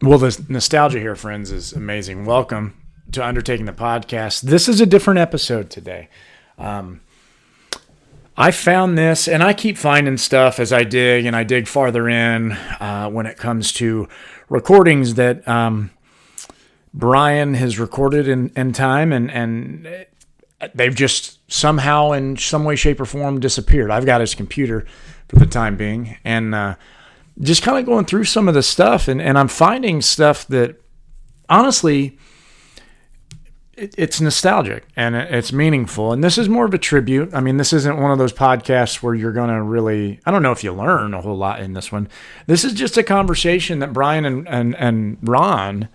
Well, the nostalgia here, friends, is amazing. Welcome to Undertaking the Podcast. This is a different episode today. I found this, and I keep finding stuff as I dig, and I dig farther in when it comes to recordings that Brian has recorded in time, and they've just somehow, in some way, shape, or form, disappeared. I've got his computer for the time being, and just kind of going through some of the stuff, and I'm finding stuff that, honestly, it's nostalgic and it's meaningful. And this is more of a tribute. I mean, this isn't one of those podcasts where you're going to really, I don't know if you learn a whole lot in this one. This is just a conversation that Brian and Ron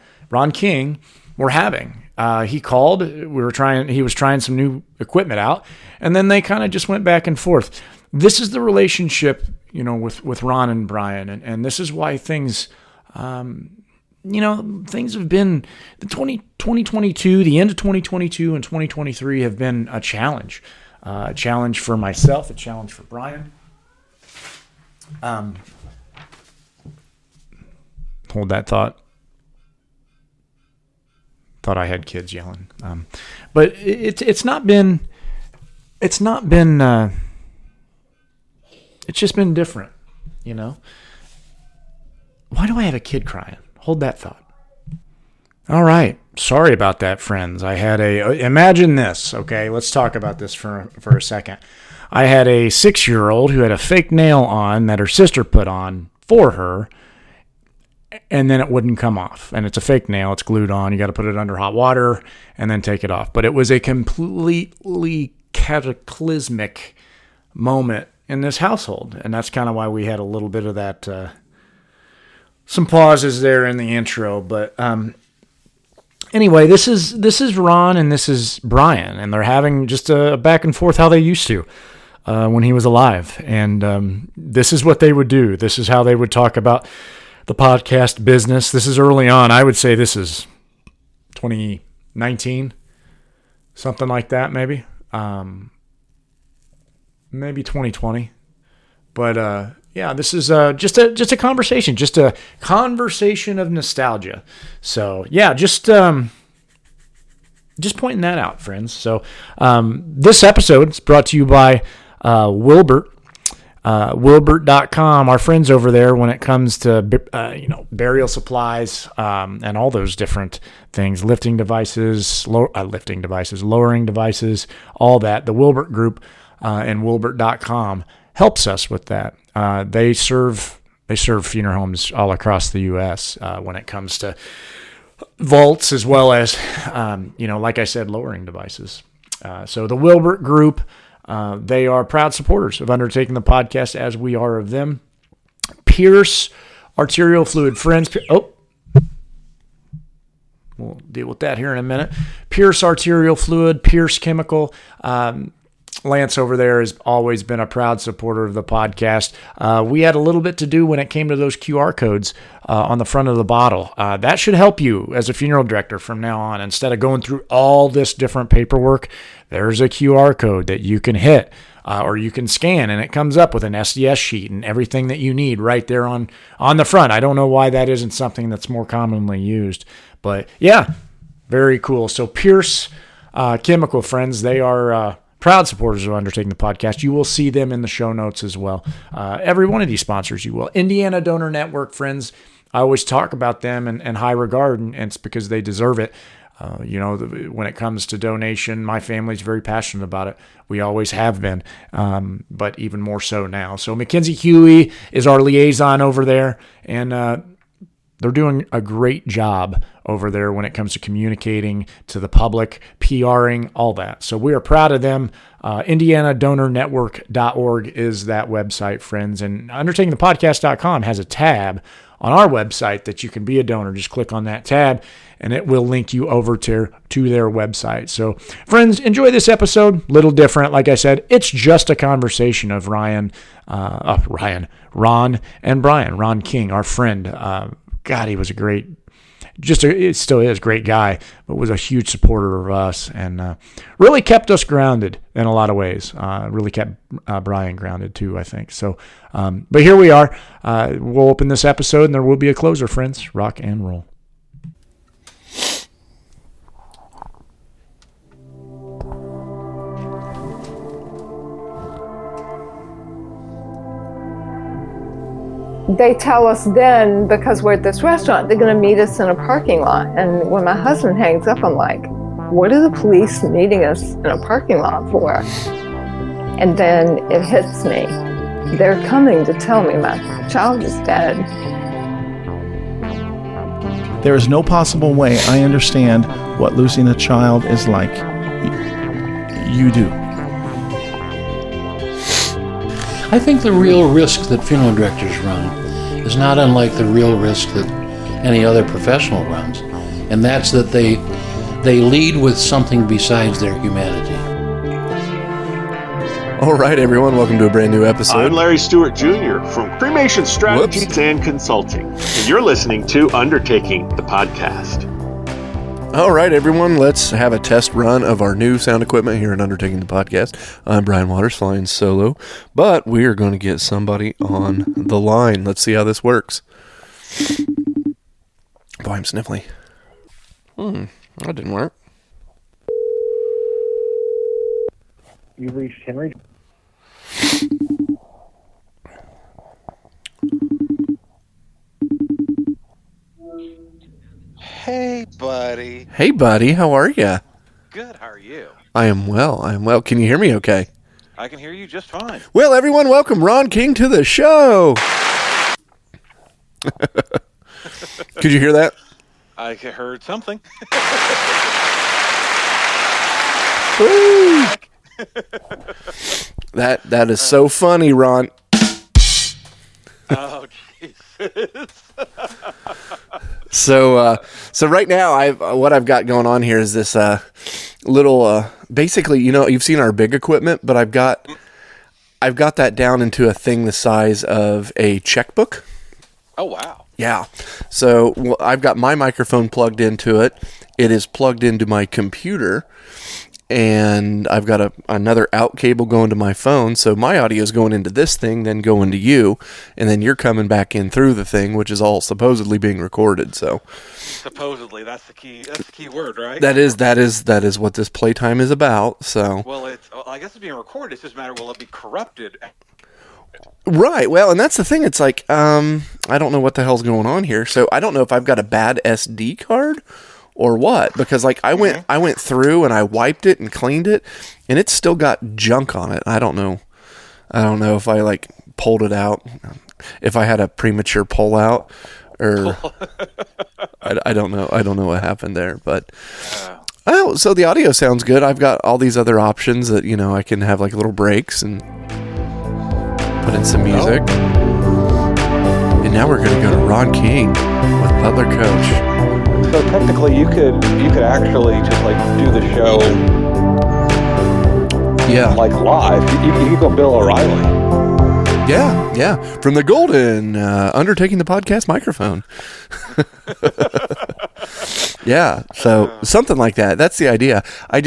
King were having. He called, he was trying some new equipment out, and then they kind of just went back and forth. This is the relationship, with Ron and Brian. And this is why things, things have been, 2022, the end of 2022 and 2023 have been a challenge for myself, a challenge for Brian. Hold that thought. Thought I had kids yelling. But it's not been, it's just been different, Why do I have a kid crying? Hold that thought. All right. Sorry about that, friends. I had imagine this, okay? Let's talk about this for a second. I had a 6-year-old who had a fake nail on that her sister put on for her, and then it wouldn't come off. And it's a fake nail. It's glued on. You got to put it under hot water and then take it off. But it was a completely cataclysmic moment in this household. And that's kind of why we had a little bit of that, some pauses there in the intro. But anyway, this is Ron and this is Brian. And they're having just a back and forth how they used to when he was alive. And this is what they would do. This is how they would talk about the podcast business. This is early on. I would say this is 2019, something like that, maybe. Maybe 2020. But yeah, this is just a conversation, just a conversation of nostalgia. So yeah, just pointing that out, friends. So this episode is brought to you by Wilbert. Wilbert.com, our friends over there when it comes to burial supplies and all those different things, lowering devices, all that. The Wilbert Group and Wilbert.com helps us with that. They serve funeral homes all across the U.S. When it comes to vaults as well as like I said, lowering devices. So the Wilbert Group. They are proud supporters of Undertaking the Podcast, as we are of them. Pierce Arterial Fluid, friends. We'll deal with that here in a minute. Pierce Arterial Fluid, Pierce Chemical. Lance over there has always been a proud supporter of the podcast. We had a little bit to do when it came to those QR codes on the front of the bottle. That should help you as a funeral director from now on. Instead of going through all this different paperwork, there's a QR code that you can hit or you can scan, and it comes up with an SDS sheet and everything that you need right there on the front. I don't know why that isn't something that's more commonly used, but yeah, very cool. So Pierce Chemical, friends, they are proud supporters of Undertaking the Podcast. You will see them in the show notes as well. Every one of these sponsors you will. Indiana Donor Network, friends, I always talk about them in high regard, and it's because they deserve it. When it comes to donation, my family's very passionate about it. We always have been, but even more so now. So Mackenzie Huey is our liaison over there, and they're doing a great job over there when it comes to communicating to the public, PRing, all that. So we are proud of them. IndianaDonorNetwork.org is that website, friends. And UndertakingThePodcast.com has a tab on our website that you can be a donor. Just click on that tab, and it will link you over to their website. So, friends, enjoy this episode. Little different. Like I said, it's just a conversation of Ron and Brian. Ron King, our friend. God, he was a great it still is, great guy, but was a huge supporter of us and really kept us grounded in a lot of ways. Really kept Brian grounded too, I think. So, but here we are. We'll open this episode and there will be a closer, friends. Rock and roll. They tell us then, because we're at this restaurant, they're going to meet us in a parking lot. And when my husband hangs up, I'm like, what are the police meeting us in a parking lot for? And then it hits me. They're coming to tell me my child is dead. There is no possible way I understand what losing a child is like. You do. I think the real risk that funeral directors run is not unlike the real risk that any other professional runs, and that's that they lead with something besides their humanity. All right, everyone, welcome to a brand new episode. I'm Larry Stewart Jr. from Cremation Strategies and Consulting, and you're listening to Undertaking the Podcast. All right, everyone, let's have a test run of our new sound equipment here at Undertaking the Podcast. I'm Brian Waters, flying solo, but we are going to get somebody on the line. Let's see how this works. Boy, I'm sniffly. That didn't work. You've reached Henry. Hey, buddy. Hey, buddy, how are you? Good, how are you? I am well. Can you hear me okay? I can hear you just fine. Well, everyone, welcome Ron King to the show. Could you hear that? I heard something. Woo! That is so funny, Ron. Oh, Jesus. So right now, what I've got going on here is this little, basically, you've seen our big equipment, but I've got that down into a thing the size of a checkbook. Oh, wow. Yeah. So I've got my microphone plugged into it. It is plugged into my computer. And I've got another out cable going to my phone, so my audio is going into this thing, then going to you, and then you're coming back in through the thing, which is all supposedly being recorded. So, supposedly, that's the key word, right? That is what this playtime is about. So, well, I guess it's being recorded. It's just a matter, will it be corrupted? Right. Well, and that's the thing. It's like, I don't know what the hell's going on here. So I don't know if I've got a bad SD card or what, because like I went through and I wiped it and cleaned it, and it's still got junk on it. I don't know if I like pulled it out, if I had a premature pull out, or I don't know. I don't know what happened there, but so the audio sounds good. I've got all these other options that I can have like little breaks and put in some music. And now we're gonna go to Ron King with Butler Coach. So technically, you could actually just like do the show, like live. You could go Bill O'Reilly. Yeah, from the golden Undertaking the Podcast microphone. Yeah, so something like that. That's the idea. I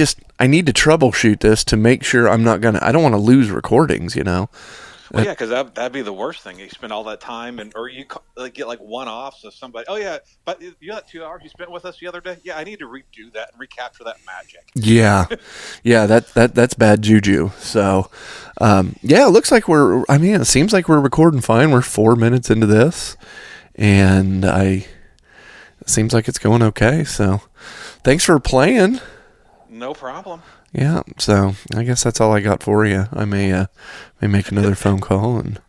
need to troubleshoot this to make sure I don't want to lose recordings. Well, yeah, because that'd be the worst thing. You spend all that time, or you get like one-offs of somebody. Oh yeah, but that 2 hours you spent with us the other day. Yeah, I need to redo that and recapture that magic. Yeah, that's bad juju. So, it looks like it seems like we're recording fine. We're 4 minutes into this, and it seems like it's going okay. So, thanks for playing. No problem. Yeah, so I guess that's all I got for you. I may make another phone call. And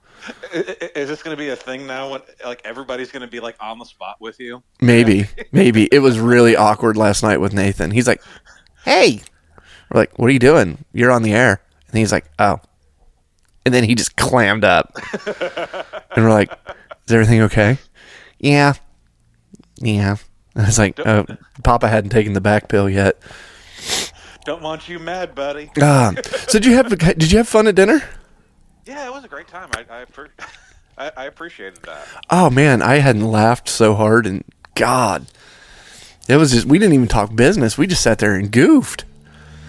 is this going to be a thing now? When like everybody's going to be like on the spot with you? Maybe. It was really awkward last night with Nathan. He's like, "Hey," we're like, "What are you doing? You're on the air." And he's like, "Oh," and then he just clammed up, and we're like, "Is everything okay?" Yeah. And I was like, "Oh, Papa hadn't taken the back pill yet." Don't want you mad, buddy. So did you have fun at dinner? Yeah, it was a great time. I appreciated that. Oh man, I hadn't laughed so hard, and God, It was just, we didn't even talk business. We just sat there and goofed.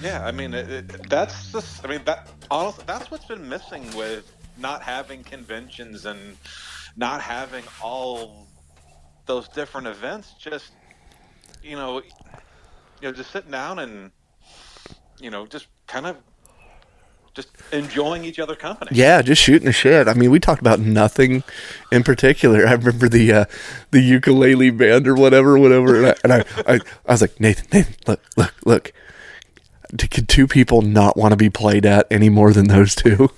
Yeah, I mean, that's just, I mean, that honestly, that's what's been missing with not having conventions and not having all those different events. Just, just sitting down and, just kind of just enjoying each other's company. Yeah, just shooting the shit. I mean, we talked about nothing in particular. I remember the ukulele band or whatever. And I was like, Nathan, look. Could two people not want to be played at any more than those two?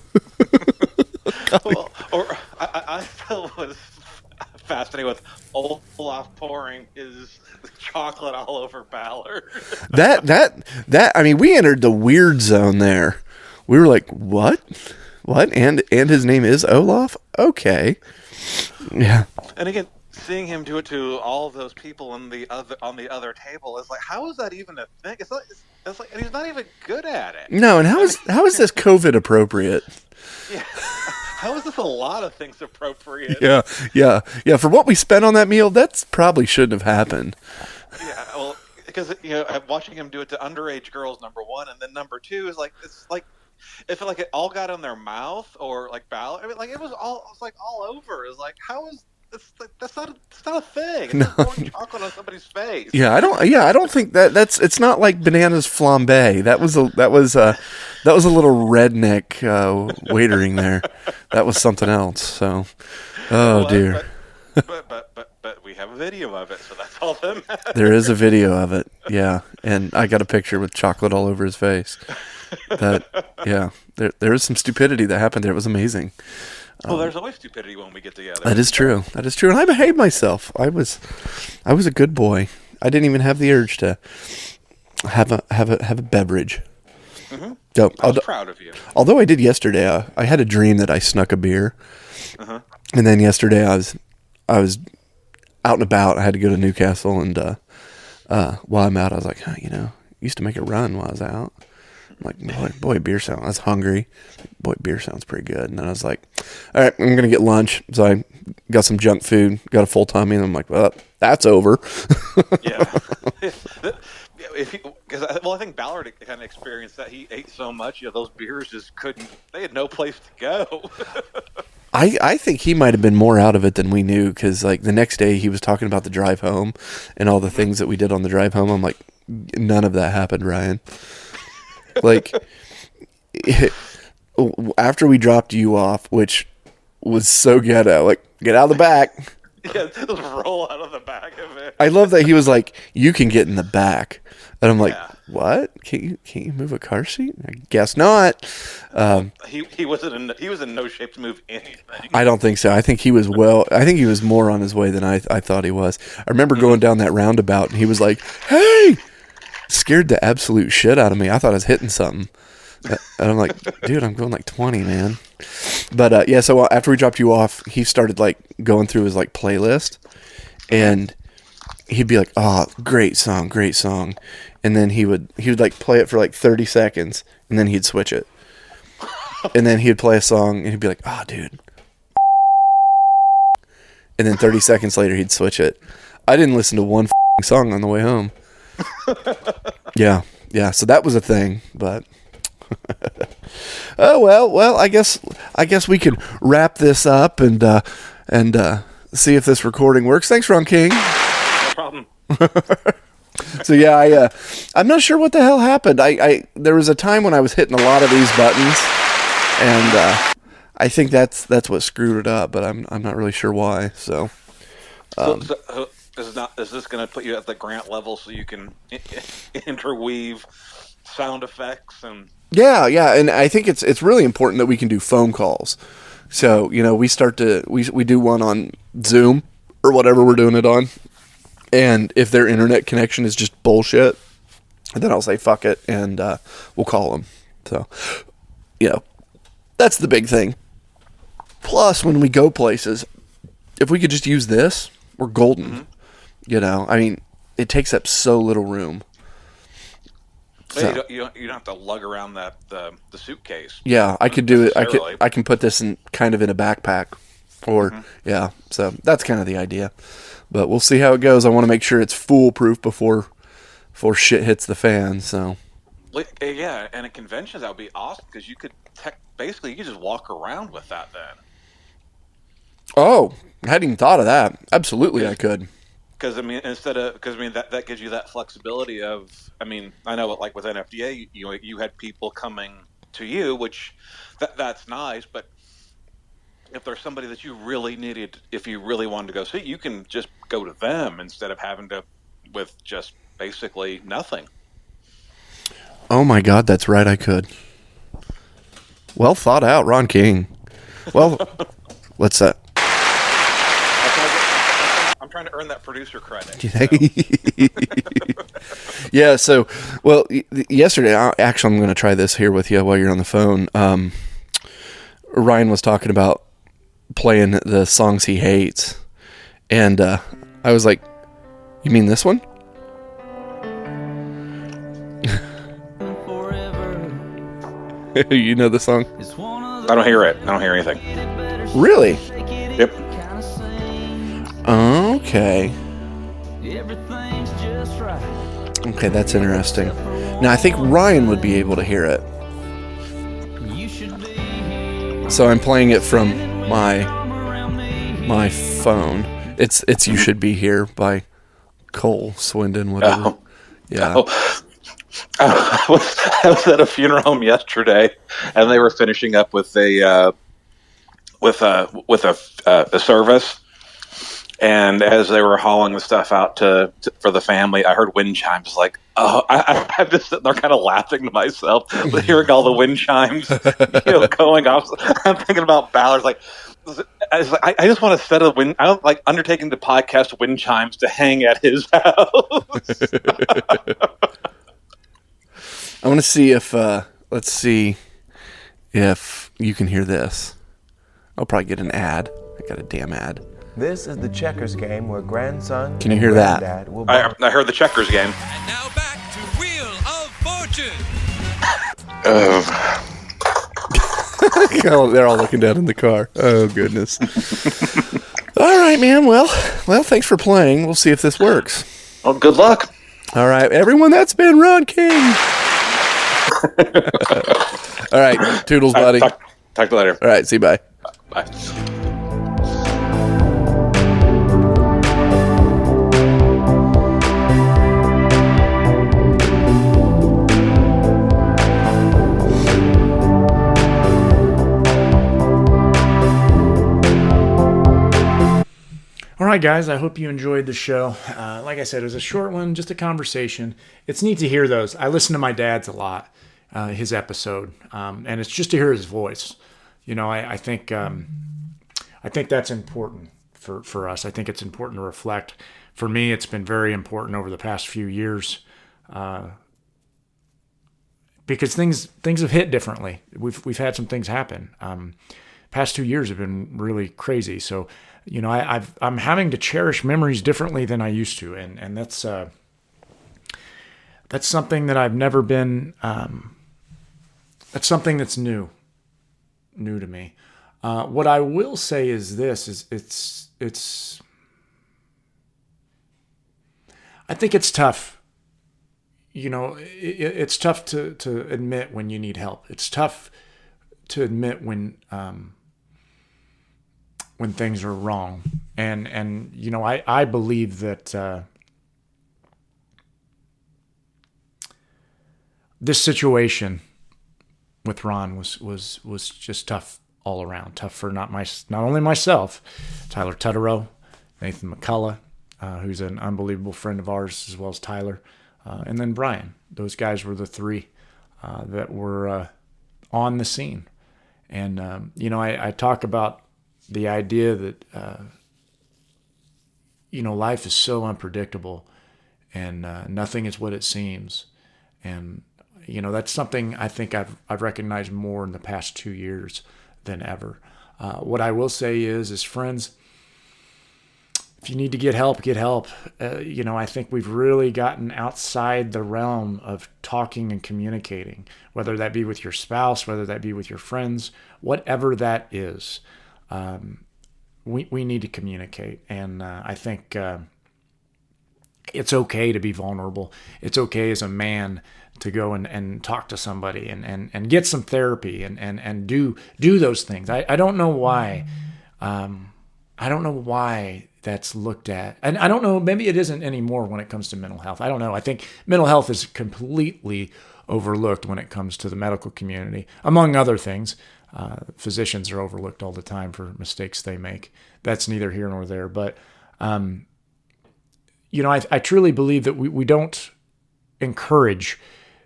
Well, or I still was fascinated with Olaf pouring his chocolate all over Ballard. that I mean, we entered the weird zone there. We were like, what? And his name is Olaf? Okay. Yeah. And again, seeing him do it to all of those people on the other table is like, how is that even a thing? It's like, and he's not even good at it. No, and how is this COVID appropriate? Yeah. How is this a lot of things appropriate? Yeah. For what we spent on that meal, that's probably shouldn't have happened. Yeah, well, because watching him do it to underage girls, number one, and then number two is like, it's like if it all got in their mouth or like Ballard. I mean, like it was like all over. It's like, how is that's not a thing. It's not pouring chocolate on somebody's face. Yeah, I don't think it's not like bananas flambe. That was a little redneck waitering there. That was something else. So, dear. But we have a video of it, so that's all that matters. There is a video of it. Yeah, and I got a picture with chocolate all over his face. There is some stupidity that happened there. It was amazing. Well, there's always stupidity when we get together. That is true, and I behaved myself. I was a good boy. I didn't even have the urge to have a beverage. Mm-hmm. So, I was proud of you. Although I did yesterday, I had a dream that I snuck a beer, and then yesterday I was out and about. I had to go to Newcastle, and while I'm out, I was like, used to make a run while I was out. I'm like, boy, beer sounds. I was hungry. Boy, beer sounds pretty good. And then I was like, all right, I'm gonna get lunch. So I got some junk food, got a full tummy, and I'm like, well, that's over. Yeah. I think Ballard kind of experienced that. He ate so much, those beers just couldn't. They had no place to go. I think he might have been more out of it than we knew, because like the next day he was talking about the drive home and all the things that we did on the drive home. I'm like, none of that happened, Ryan. Like, after we dropped you off, which was so ghetto, like, get out of the back. Yeah, just roll out of the back of it. I love that he was like, you can get in the back. And I'm like, what? Can't you move a car seat? I guess not. He was in no shape to move anything. I don't think so. I think he was more on his way than I thought he was. I remember going down that roundabout and he was like, hey! Scared the absolute shit out of me. I thought I was hitting something. And I'm like, dude, I'm going like 20, man. But so after we dropped you off, he started like going through his like playlist, and he'd be like, oh, great song. And then he would like play it for like 30 seconds, and then he'd switch it. And then he'd play a song, and he'd be like, oh, dude. And then 30 seconds later, he'd switch it. I didn't listen to one song on the way home. Yeah. So that was a thing, but oh well. I guess we can wrap this up and see if this recording works. Thanks, Ron King. No problem. So yeah, I'm not sure what the hell happened. There was a time when I was hitting a lot of these buttons, and I think that's what screwed it up. But I'm not really sure why. So. Is this going to put you at the Grant level so you can interweave sound effects and? Yeah, and I think it's really important that we can do phone calls. So we do one on Zoom or whatever we're doing it on, and if their internet connection is just bullshit, then I'll say fuck it and we'll call them. So that's the big thing. Plus, when we go places, if we could just use this, we're golden. Mm-hmm. I mean, it takes up so little room. So. You don't have to lug around the suitcase. Yeah, I could do it. I can put this in a backpack. Or yeah, so that's kind of the idea. But we'll see how it goes. I want to make sure it's foolproof before shit hits the fan. So Yeah, and at conventions that would be awesome because you could basically you could just walk around with that then. oh, I hadn't even thought of that. Absolutely, I could. Because I mean, that gives you that flexibility of. I mean, I know like with NFDA, you had people coming to you, which that's nice. But if there's somebody that you really needed, if you really wanted to go see, you can just go to them instead of having to with just basically nothing. Oh my God, that's right. I could. Well thought out, Ron King. Well, let's I'm trying to earn that producer credit. So. Yeah. So, well, yesterday, actually, I'm going to try this here with you while you're on the phone. Ryan was talking about playing the songs he hates, and I was like, "You mean this one?" You know the song? I don't hear it. I don't hear anything. Really? Yep. Okay. Okay, that's interesting. Now, I think Ryan would be able to hear it. So I'm playing it from my phone. It's "You Should Be Here" by Cole Swindon, whatever. Oh. Yeah. Oh. I was at a funeral home yesterday, and they were finishing up with a service. And as they were hauling the stuff out for the family, I heard wind chimes. Like, oh, I'm just sitting there kind of laughing to myself, hearing all the wind chimes, going off. I'm thinking about Ballard's like. I just want to set a wind. I don't like undertaking to podcast wind chimes to hang at his house. I want to see if, let's see if you can hear this. I'll probably get an ad. I got a damn ad. This is the checkers game where grandson. Can you hear that? I heard the checkers game. And now back to Wheel of Fortune. Oh, they're all looking down in the car. Oh, goodness. All right, man. Well, thanks for playing. We'll see if this works. Well, good luck. All right, everyone. That's been Ron King. All right, toodles, buddy. Talk to you later. All right, see you. Bye. Bye. All right, guys, I hope you enjoyed the show. Like I said, it was a short one, just a conversation. It's neat to hear those. I listen to my dad's a lot, his episode, and it's just to hear his voice. I think that's important for us. I think it's important to reflect. For me, it's been very important over the past few years because things have hit differently. We've had some things happen. Past 2 years have been really crazy. So, I'm having to cherish memories differently than I used to, and that's something that I've never been. That's something that's new to me. What I will say is this: it's. I think it's tough. It's tough to admit when you need help. It's tough to admit when things are wrong. And I believe that this situation with Ron was just tough all around. Tough for not only myself, Tyler Tutterow, Nathan McCullough, who's an unbelievable friend of ours, as well as Tyler, and then Brian. Those guys were the three that were on the scene. And, I talk about the idea that, life is so unpredictable and nothing is what it seems. And, that's something I think I've recognized more in the past 2 years than ever. What I will say is friends, if you need to get help, get help. I think we've really gotten outside the realm of talking and communicating, whether that be with your spouse, whether that be with your friends, whatever that is. we need to communicate. And I think it's okay to be vulnerable. It's okay as a man to go and talk to somebody and get some therapy and do those things. I don't know why. I don't know why that's looked at. And I don't know, maybe it isn't anymore when it comes to mental health. I don't know. I think mental health is completely overlooked when it comes to the medical community, among other things. Physicians are overlooked all the time for mistakes they make. That's neither here nor there. But, I truly believe that we don't encourage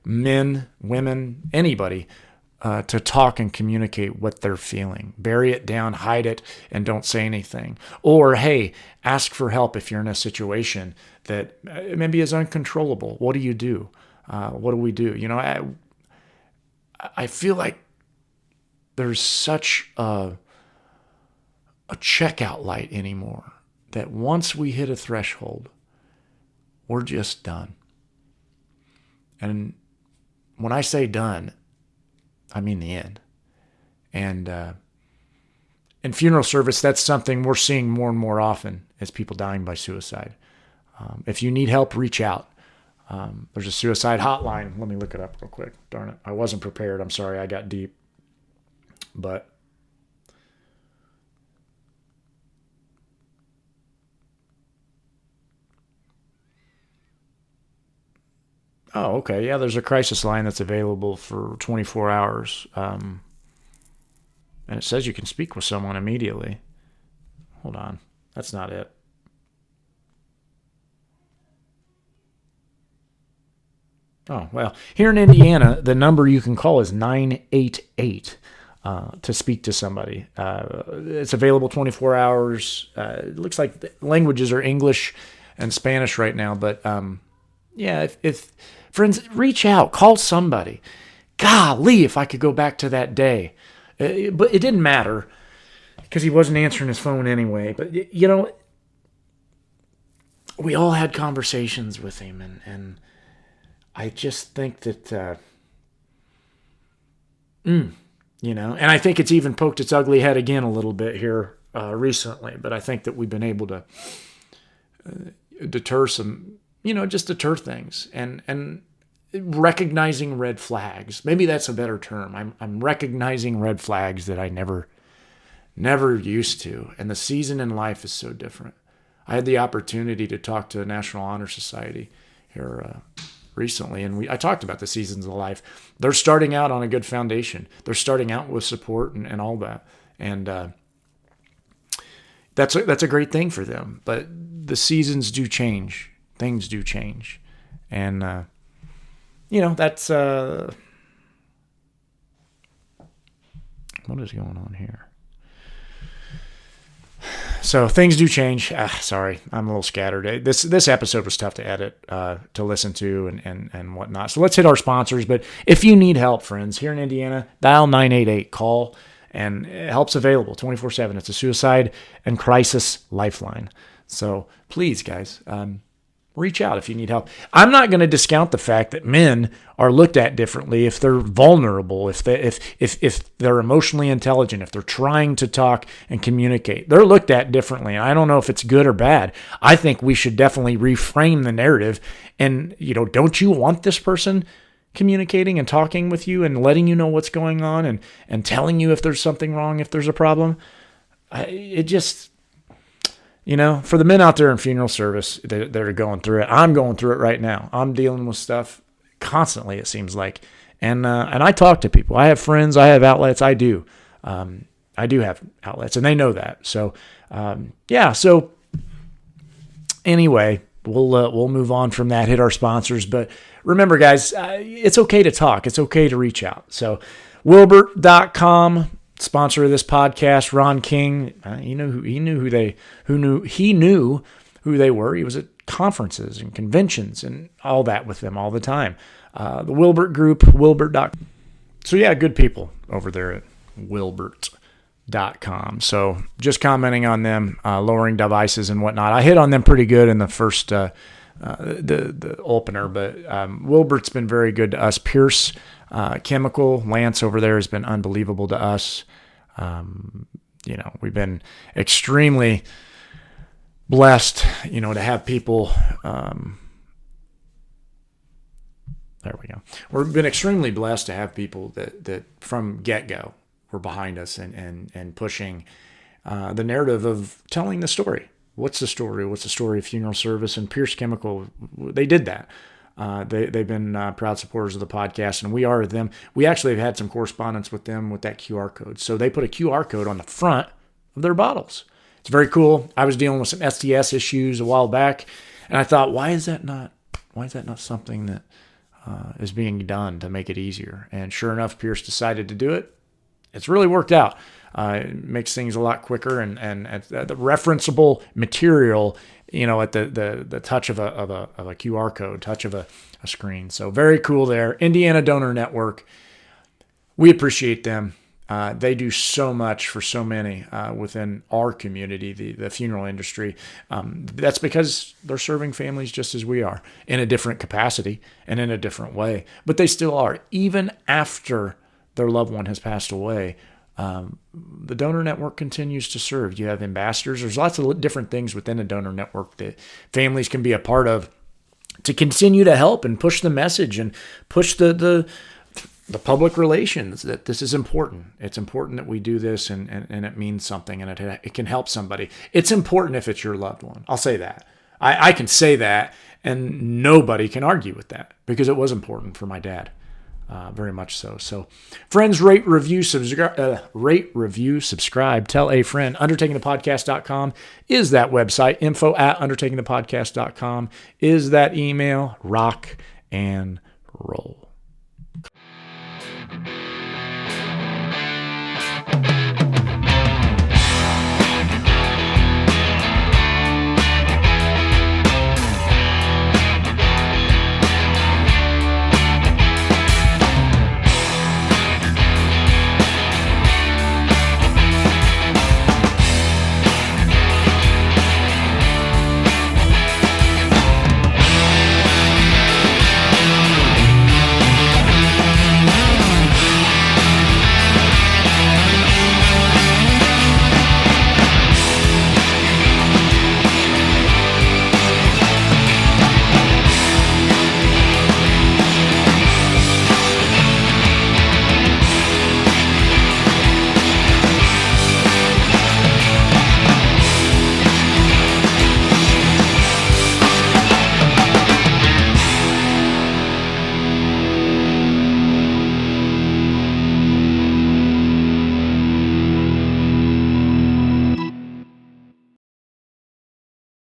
men, women, anybody to talk and communicate what they're feeling. Bury it down, hide it, and don't say anything. Or, hey, ask for help if you're in a situation that maybe is uncontrollable. What do you do? What do we do? I feel like there's such a checkout light anymore that once we hit a threshold, we're just done. And when I say done, I mean the end. And in funeral service, that's something we're seeing more and more often as people dying by suicide. If you need help, reach out. There's a suicide hotline. Let me look it up real quick. Darn it. I wasn't prepared. I'm sorry. I got deep. But oh, okay. Yeah, there's a crisis line that's available for 24 hours. And it says you can speak with someone immediately. Hold on. That's not it. Oh, well, here in Indiana, the number you can call is 988 to speak to somebody. It's available 24 hours. It looks like the languages are English and Spanish right now. But, yeah, if friends, reach out. Call somebody. Golly, if I could go back to that day. But it didn't matter because he wasn't answering his phone anyway. But, we all had conversations with him, and I just think that, and I think it's even poked its ugly head again a little bit here recently, but I think that we've been able to deter some, deter things and recognizing red flags. Maybe that's a better term. I'm recognizing red flags that I never used to. And the season in life is so different. I had the opportunity to talk to the National Honor Society here recently, and I talked about the seasons of life. They're starting out on a good foundation. They're starting out with support and all that, and that's a great thing for them. But the seasons do change, things do change, and that's what is going on here. So things do change. Sorry, I'm a little scattered. This episode was tough to edit, to listen to and whatnot. So let's hit our sponsors. But if you need help, friends, here in Indiana, dial 988, call, and help's available 24/7. It's a suicide and crisis lifeline. So please, guys, reach out if you need help. I'm not going to discount the fact that men are looked at differently if they're vulnerable, if they're emotionally intelligent, if they're trying to talk and communicate. They're looked at differently. And I don't know if it's good or bad. I think we should definitely reframe the narrative. And, don't you want this person communicating and talking with you and letting you know what's going on and telling you if there's something wrong, if there's a problem? For the men out there in funeral service that are going through it, I'm going through it right now. I'm dealing with stuff constantly, it seems like. And I talk to people. I have friends. I have outlets. I do. I do have outlets, and they know that. So, So anyway, we'll move on from that, hit our sponsors. But remember, guys, it's okay to talk. It's okay to reach out. So Wilbert.com. Sponsor of this podcast, Ron King. He knew who they were. He was at conferences and conventions and all that with them all the time. The Wilbert Group, Wilbert.com. So yeah, good people over there at Wilbert.com. So just commenting on them, lowering devices and whatnot. I hit on them pretty good in the first the opener, but Wilbert's been very good to us. Pierce Chemical, Lance over there has been unbelievable to us. we've been extremely blessed, to have people. There we go. We've been extremely blessed to have people that from get-go were behind us and pushing the narrative of telling the story. What's the story? What's the story of funeral service? And Pierce Chemical, they did that. They've been proud supporters of the podcast, and we are them. We actually have had some correspondence with them with that QR code. So they put a QR code on the front of their bottles. It's very cool. I was dealing with some STS issues a while back, and I thought, why is that not something that is being done to make it easier? And sure enough, Pierce decided to do it. It's really worked out. It makes things a lot quicker, and the referenceable material, at the touch of a QR code, touch of a screen. So very cool there. Indiana Donor Network. We appreciate them. They do so much for so many within our community, the funeral industry. That's because they're serving families just as we are, in a different capacity and in a different way. But they still are. Even after their loved one has passed away, the donor network continues to serve. You have ambassadors. There's lots of different things within the donor network that families can be a part of to continue to help and push the message and push the public relations that this is important. It's important that we do this, and it means something, and it can help somebody. It's important if it's your loved one. I'll say that. I can say that, and nobody can argue with that, because it was important for my dad. Very much so. So, friends, rate, review, subscribe. Tell a friend. Undertakingthepodcast.com is that website. info@undertakingthepodcast.com is that email. Rock and roll.